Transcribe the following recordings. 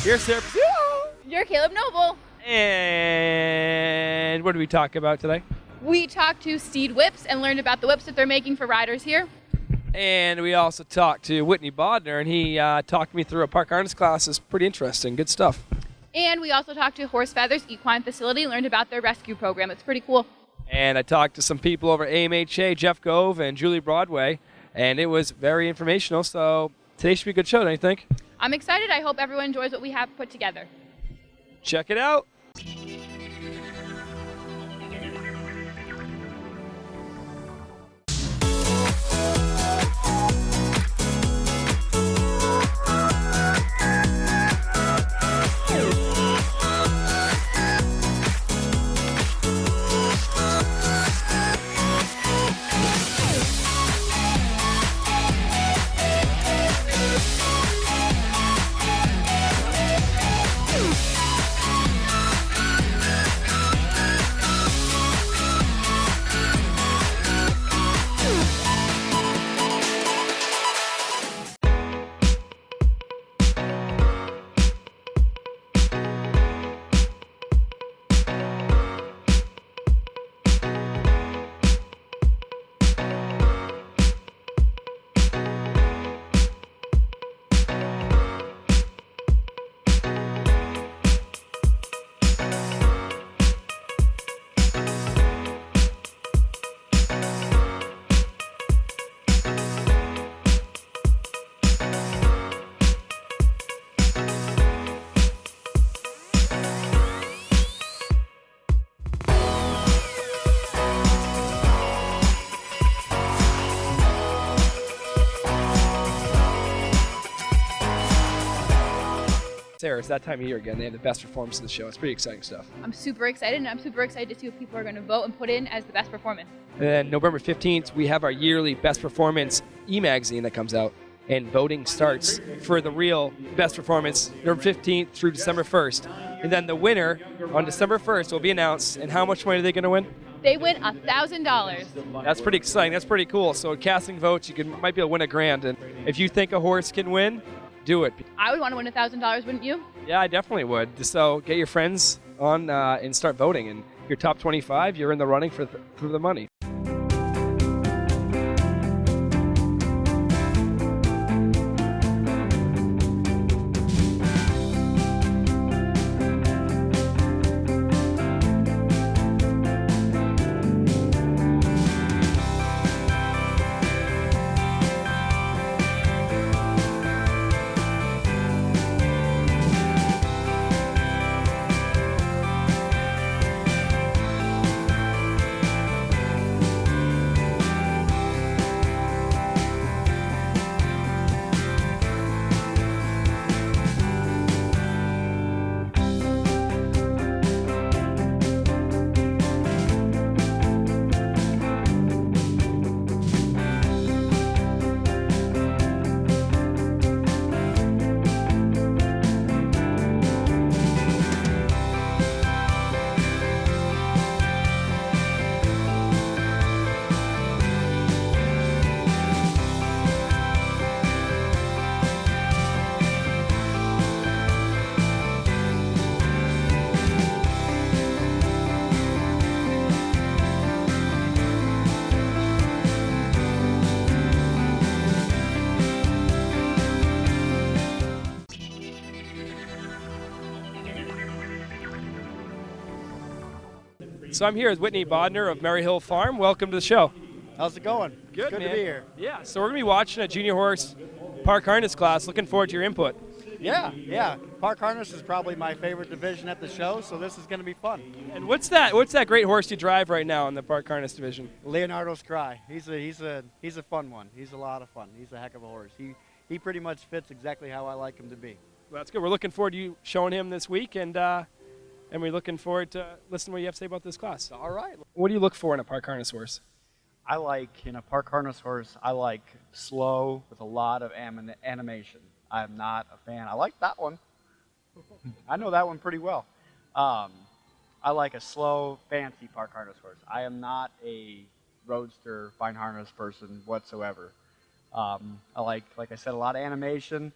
You're Sarah. You're Caleb Noble. And what did we talk about today? We talked to Steed Whips and learned about the whips that they're making for riders here. And we also talked to Whitney Bodner, and he talked me through a park harness class. It's pretty interesting. Good stuff. And we also talked to Horse Feathers Equine Facility and learned about their rescue program. It's pretty cool. And I talked to some people over at AMHA, Jeff Gove and Julie Broadway, and it was very informational. So today should be a good show, don't you think? I'm excited. I hope everyone enjoys what we have put together. Check it out. Sarah, it's that time of year again. They have the best performance of the show. It's pretty exciting stuff. I'm super excited, and I'm super excited to see what people are going to vote and put in as the best performance. And then November 15th, we have our yearly Best Performance e-magazine that comes out, and voting starts for the real Best Performance November 15th through December 1st. And then the winner on December 1st will be announced. And how much money are they going to win? They win $1,000. That's pretty exciting. That's pretty cool. So casting votes, you might be able to win $1,000. And if you think a horse can win, do it. I would want to win $1,000, wouldn't you? Yeah, I definitely would. So get your friends on and start voting. And your top 25, you're in the running for the money. So I'm here with Whitney Bodner of Merry Hill Farm. Welcome to the show. How's it going? Good, Good man. to be here. Yeah, so we're going to be watching a junior horse park harness class. Looking forward to your input. Yeah. Park harness is probably my favorite division at the show, so this is going to be fun. And what's that great horse you drive right now in the park harness division? Leonardo's Cry. He's a fun one. He's a lot of fun. He's a heck of a horse. He pretty much fits exactly how I like him to be. Well, that's good. We're looking forward to you showing him this week, and we're looking forward to listening to what you have to say about this class. All right. What do you look for in a park harness horse? In a park harness horse, I like slow with a lot of animation. I'm not a fan. I like that one. I know that one pretty well. I like a slow, fancy park harness horse. I am not a roadster, fine harness person whatsoever. I like I said, a lot of animation.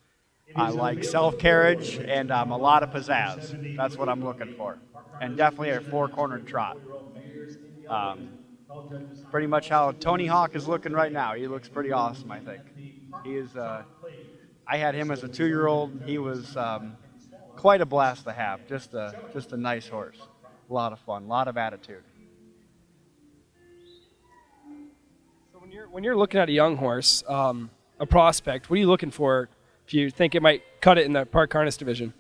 I like self-carriage and a lot of pizzazz. That's what I'm looking for. And definitely a four-cornered trot. Pretty much how Tony Hawk is looking right now. He looks pretty awesome, I think. He is. I had him as a 2-year-old. He was quite a blast to have. Just a nice horse. A lot of fun, a lot of attitude. So when you're looking at a young horse, a prospect, what are you looking for if you think it might cut it in the park harness division?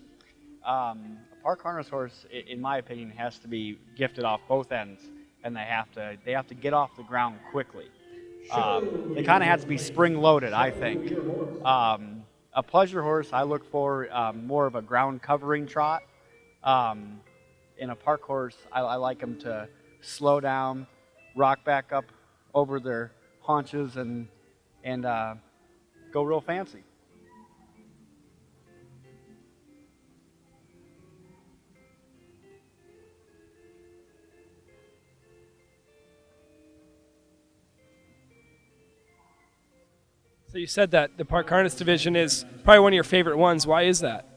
A park harness horse, in my opinion, has to be gifted off both ends, and they have to get off the ground quickly. They kind of have to be spring-loaded, I think. A pleasure horse, I look for more of a ground covering trot. In a park horse, I like them to slow down, rock back up over their haunches, and go real fancy. So you said that the park harness division is probably one of your favorite ones. Why is that?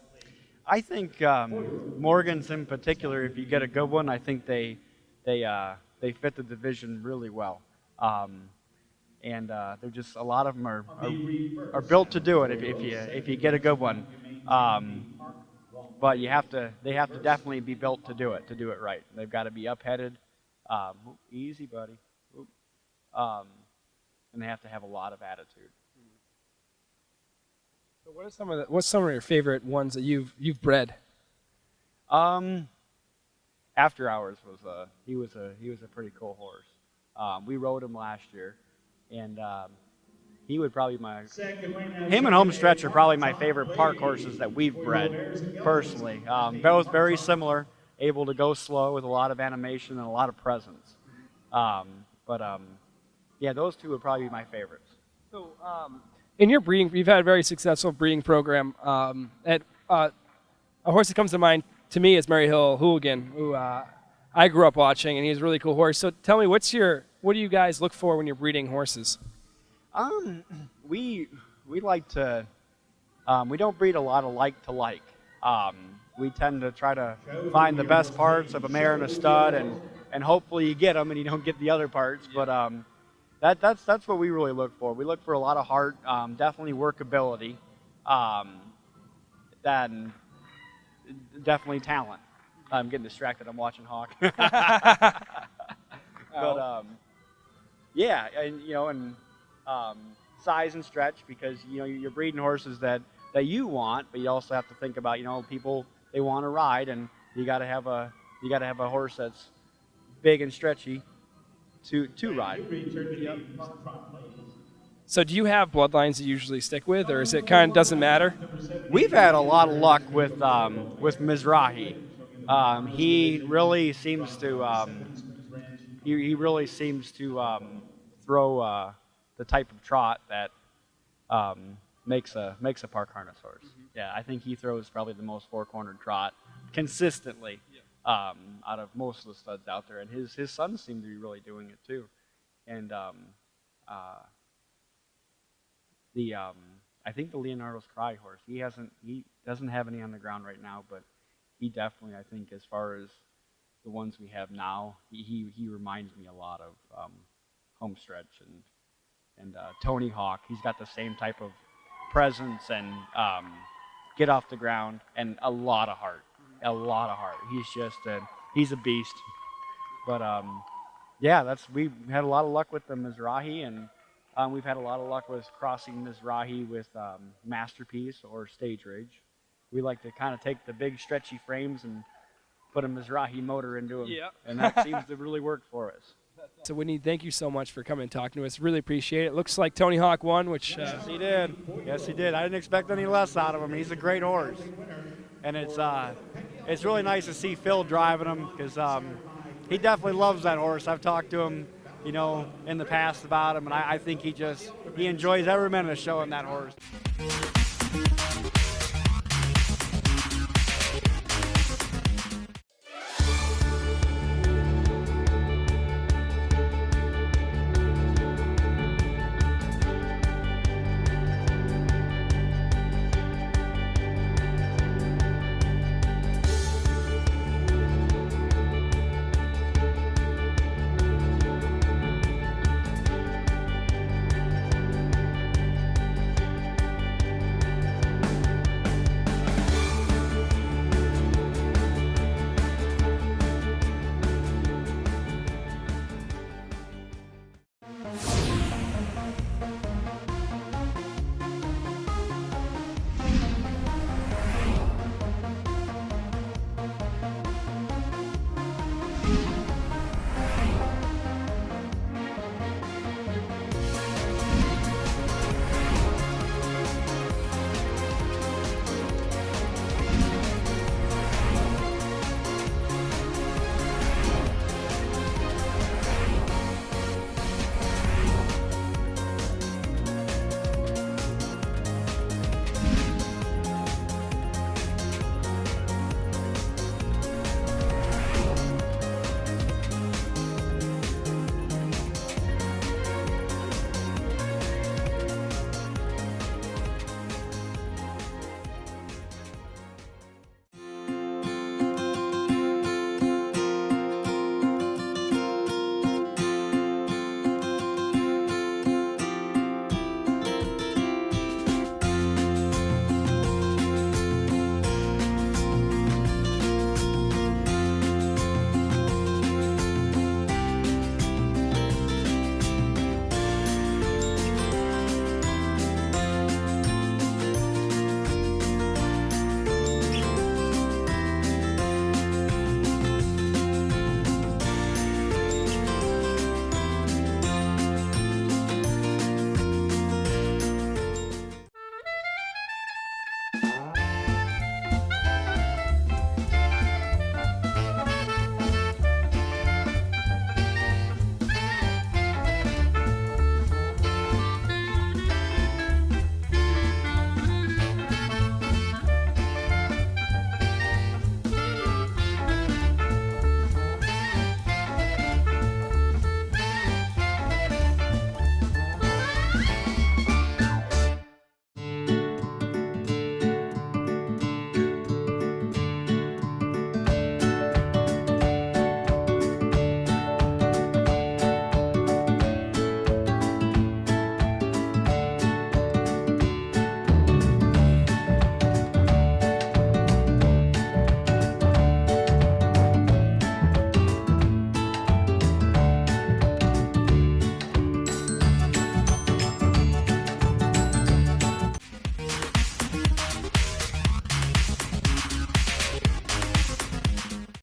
I think Morgan's in particular, if you get a good one, I think they fit the division really well. And they're just, a lot of them are built to do it if you get a good one. But they have to definitely be built to do it right. They've got to be up-headed. Easy, buddy. And they have to have a lot of attitude. So what's some of your favorite ones that you've bred? After Hours was he was a pretty cool horse. We rode him last year, and he would probably him and Homestretch are probably my favorite park horses that we've bred personally. Both very similar, able to go slow with a lot of animation and a lot of presence. Yeah, those two would probably be my favorites. So in your breeding, you've had a very successful breeding program. A horse that comes to mind to me is Mary Hill Hooligan, who I grew up watching, and he's a really cool horse. So tell me, what do you guys look for when you're breeding horses? We like to, we don't breed a lot of like to like. We tend to try to find the best parts of a mare and a stud, and hopefully you get them and you don't get the other parts. But that's what we really look for. We look for a lot of heart, definitely workability, then definitely talent. I'm getting distracted. I'm watching Hawk. But yeah, and size and stretch, because you're breeding horses that you want, but you also have to think about people, they want to ride, and you got to have a horse that's big and stretchy to ride. Yep. So do you have bloodlines you usually stick with, or is it kind of doesn't matter? We've had a lot of luck with Mizrahi. He really seems to throw the type of trot that makes a park harness horse. Yeah, I think he throws probably the most four-cornered trot consistently out of most of the studs out there, and his sons seem to be really doing it too. And I think the Leonardo's Cry horse, he doesn't have any on the ground right now, but he definitely, I think, as far as the ones we have now, he reminds me a lot of Homestretch and Tony Hawk. He's got the same type of presence and get off the ground and a lot of heart. He's a beast. But yeah, we've had a lot of luck with the Mizrahi, and we've had a lot of luck with crossing Mizrahi with Masterpiece or Stage Rage. We like to kind of take the big stretchy frames and put a Mizrahi motor into them, and that seems to really work for us. So Whitney, thank you so much for coming and talking to us. Really appreciate it. Looks like Tony Hawk won, which yes, he did. Yes, he did. I didn't expect any less out of him. He's a great horse, and it's really nice to see Phil driving him, because he definitely loves that horse. I've talked to him, in the past about him, and I think he enjoys every minute of showing that horse.